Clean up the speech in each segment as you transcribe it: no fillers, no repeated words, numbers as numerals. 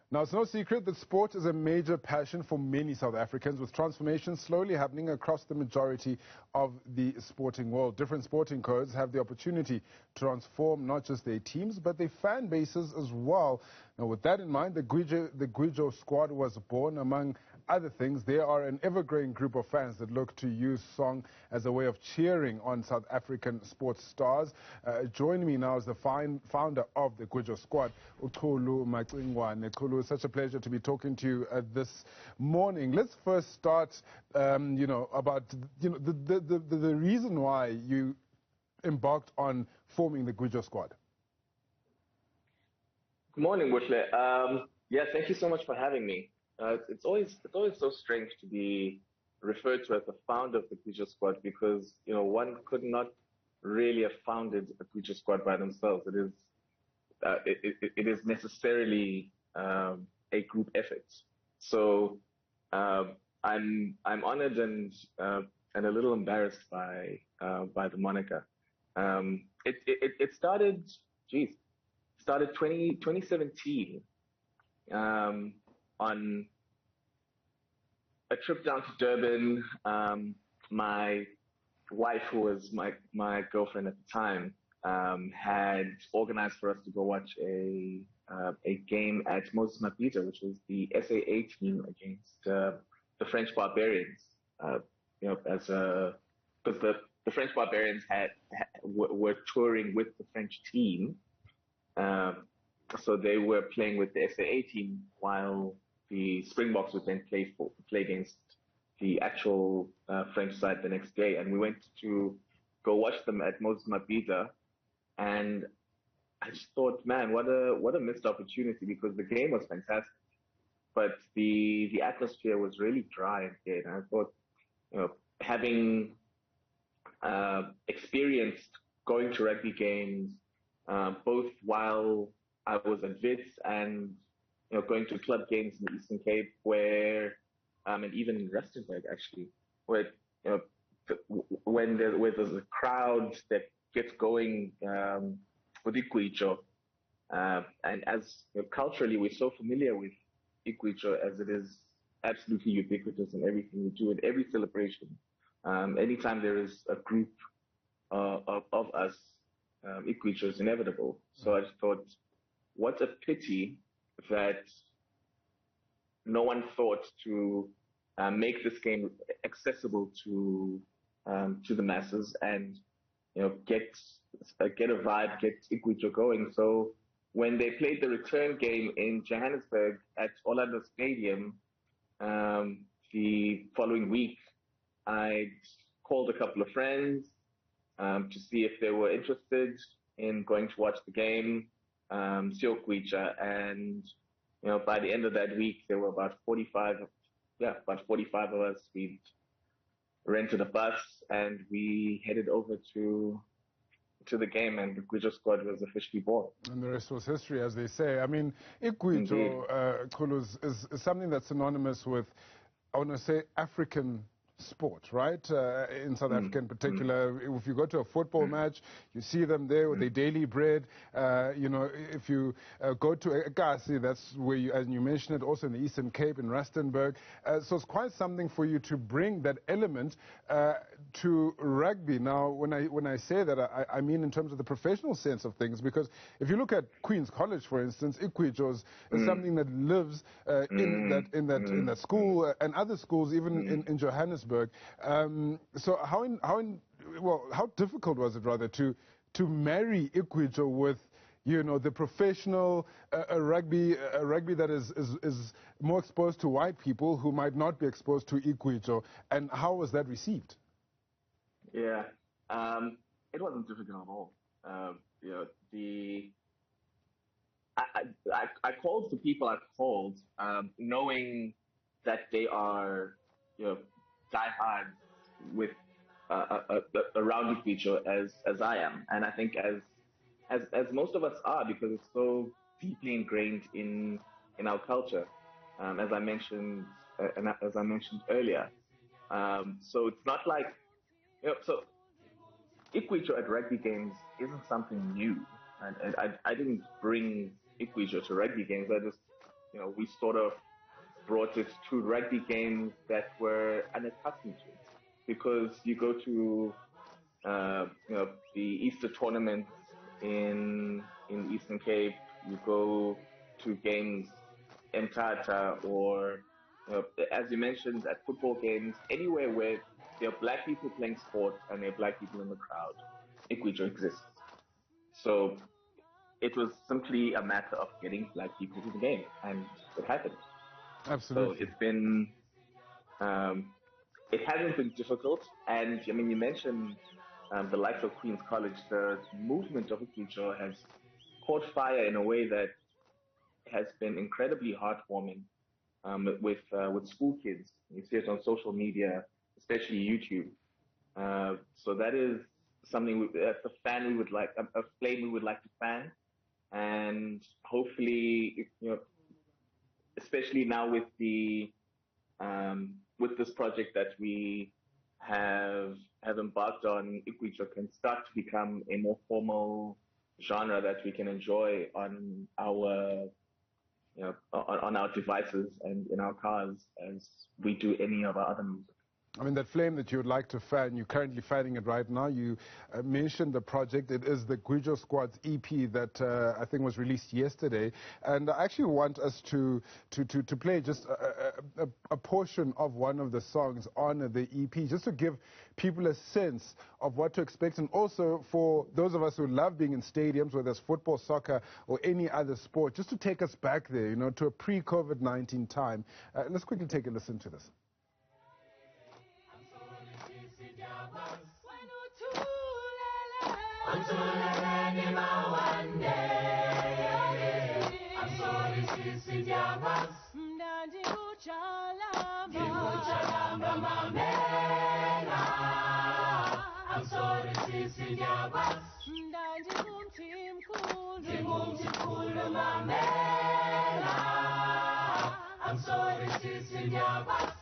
Now, it's no secret that sport is a major passion for many South Africans, with transformation slowly happening across the majority of the sporting world. Different sporting codes have the opportunity to transform not just their teams, but their fan bases as well. Now, with that in mind, the Gwijo Squad was born. Among other things, they are an ever-growing group of fans that look to use song as a way of cheering on South African sports stars. Joining me now is the founder of the Gwijo Squad, Chulu Macingwane. Chulu, it's such a pleasure to be talking to you this morning. Let's first start, about the reason why you embarked on forming the Gwijo Squad. Good morning, Buhle. Yeah, thank you so much for having me. It's always so strange to be referred to as the founder of the Gwijo Squad because one could not really have founded a Gwijo Squad by themselves. It is necessarily a group effort. So I'm honored and a little embarrassed by the moniker. It started 2017 on a trip down to Durban. My wife, who was my girlfriend at the time, had organized for us to go watch a game at Moses Mabhida, which was the SAA team against the French Barbarians. Because the French Barbarians were touring with the French team, so they were playing with the SAA team while the Springboks would then play against the actual French side the next day. And we went to go watch them at Moses Mabhida, and I just thought, man, what a missed opportunity, because the game was fantastic, but the atmosphere was really dry and dead. And I thought, having experienced going to rugby games, both while I was at Wits and going to club games in the Eastern Cape, where and even in Rustenburg actually, where when there's a crowd that gets going with Gwijo, and as culturally we're so familiar with Gwijo, as it is absolutely ubiquitous in everything we do, in every celebration. Anytime there is a group of us, Gwijo is inevitable. So I just thought, what a pity that no one thought to make this game accessible to the masses and get a vibe, get Gwijo going. So when they played the return game in Johannesburg at Orlando Stadium the following week, I called a couple of friends to see if they were interested in going to watch the game. Gwijo, and by the end of that week there were about 45 of us. We rented a bus and we headed over to the game, and the Gwijo Squad was officially born. And the rest was history, as they say. I mean, Gwijo, Chulu, is something that's synonymous with, I want to say, African sport, right? In South Africa in particular, if you go to a football match, you see them there with their daily bread. If you go to Ekasi, that's where you, as you mentioned it, also in the Eastern Cape, in Rustenburg. So it's quite something for you to bring that element to rugby. Now, when I say that, I mean in terms of the professional sense of things, because if you look at Queen's College, for instance, Gwijo is something that lives in that school and other schools, even in Johannesburg. So how difficult was it, rather, to marry Gwijo with the professional rugby that is more exposed to white people who might not be exposed to Gwijo, and how was that received? Yeah, it wasn't difficult at all. I called the people I called, knowing that they are diehard with around Gwijo as I am, and I think as most of us are, because it's so deeply ingrained in our culture, as I mentioned earlier. So it's not like so Gwijo at rugby games isn't something new, and I didn't bring Gwijo to rugby games. we sort of brought it to rugby games that were unaccustomed to, because you go to the Easter tournaments in the Eastern Cape, you go to games in Tata, or as you mentioned, at football games, anywhere where there are black people playing sports and there are black people in the crowd, Gwijo exists. So it was simply a matter of getting black people to the game, and it happened. Absolutely. So it's been, it hasn't been difficult. And I mean, you mentioned the likes of Queen's College. The movement of Gwijo has caught fire in a way that has been incredibly heartwarming with school kids. You see it on social media, especially YouTube. So that is something that's a fan we would like, a flame we would like to fan, and hopefully, especially now with this project that we have embarked on, Gwijo can start to become a more formal genre that we can enjoy on our on our devices and in our cars as we do any of our other music. I mean, that flame that you would like to fan, you're currently fanning it right now. You mentioned the project. It is the Gwijo Squad's EP that I think was released yesterday. And I actually want us to play just a portion of one of the songs on the EP, just to give people a sense of what to expect. And also for those of us who love being in stadiums, whether it's football, soccer, or any other sport, just to take us back there, to a pre-COVID-19 time. Let's quickly take a listen to this. I'm sorry, Sisi Jabas. I'm sorry, Sisi Jabas. I'm sorry, Sisi Jabas.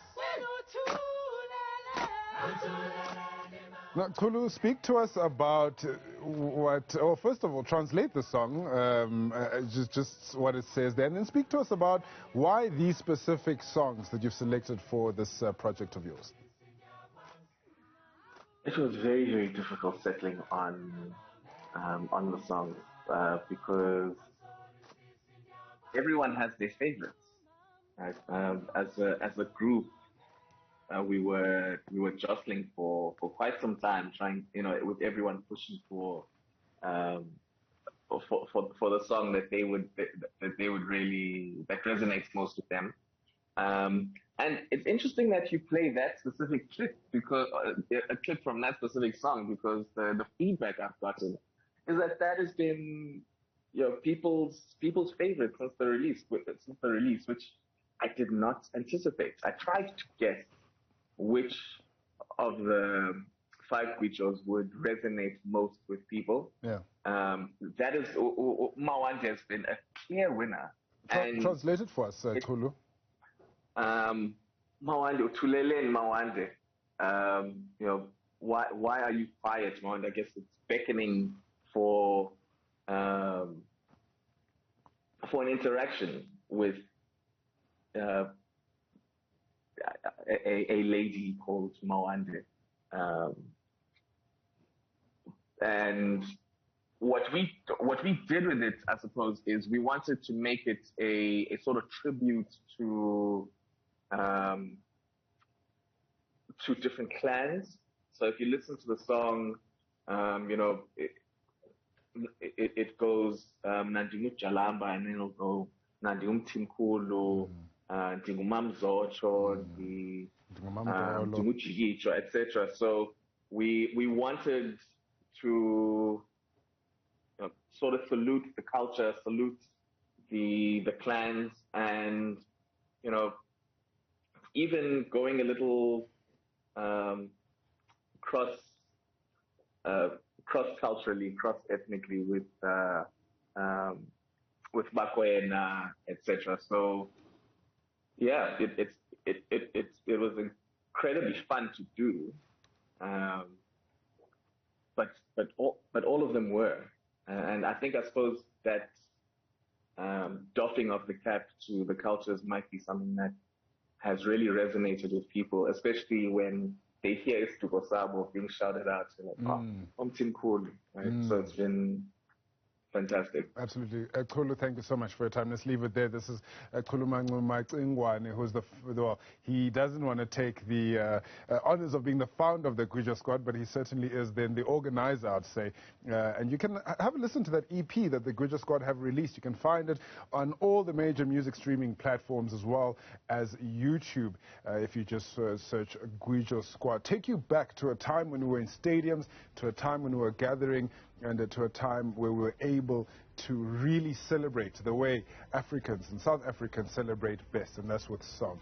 Now, Chulu, speak to us about first of all, translate the song, just what it says there, and then speak to us about why these specific songs that you've selected for this project of yours. It was very, very difficult settling on the songs because everyone has their favorites. Right? As a group, we were jostling for quite some time, trying, with everyone pushing for the song that they would really, that resonates most with them. And it's interesting that you play that specific clip, because a clip from that specific song, because the feedback I've gotten is that has been people's favorite since the release, which I did not anticipate. I tried to guess which of the 5 Gwijos would resonate most with people. Yeah. That is, Mawande has been a clear winner. Translate it for us, Chulu. Mawande, Tulele Mawande. Why are you quiet, Mawande? I guess it's beckoning for an interaction with a lady called Mawande. And what we did with it, I suppose, is we wanted to make it a sort of tribute to different clans. So if you listen to the song, it goes Nandimu Jalamba, and then it'll go Nandium Timkulu, Ndingumam Zocho, Ndingumu Jigicho, etc. So we wanted to sort of salute the culture, salute the clans, and even going a little cross culturally, cross ethnically with Bakwena, etc. So yeah, it was incredibly fun to do, but all of them were, and I suppose that doffing of the cap to the cultures might be something that has really resonated with people, especially when they hear Isduko Sabo being shouted out, like, Omtin Cool, right? So it's been fantastic. Absolutely. Chulu, thank you so much for your time. Let's leave it there. This is Chulu Macingwane, who's well, he doesn't want to take the honors of being the founder of the Gwijo Squad, but he certainly is then the organizer, I'd say. And you can have a listen to that EP that the Gwijo Squad have released. You can find it on all the major music streaming platforms as well as YouTube. If you just search Gwijo Squad. Take you back to a time when we were in stadiums, to a time when we were gathering, and to a time where we were able to really celebrate the way Africans and South Africans celebrate best, and that's with song.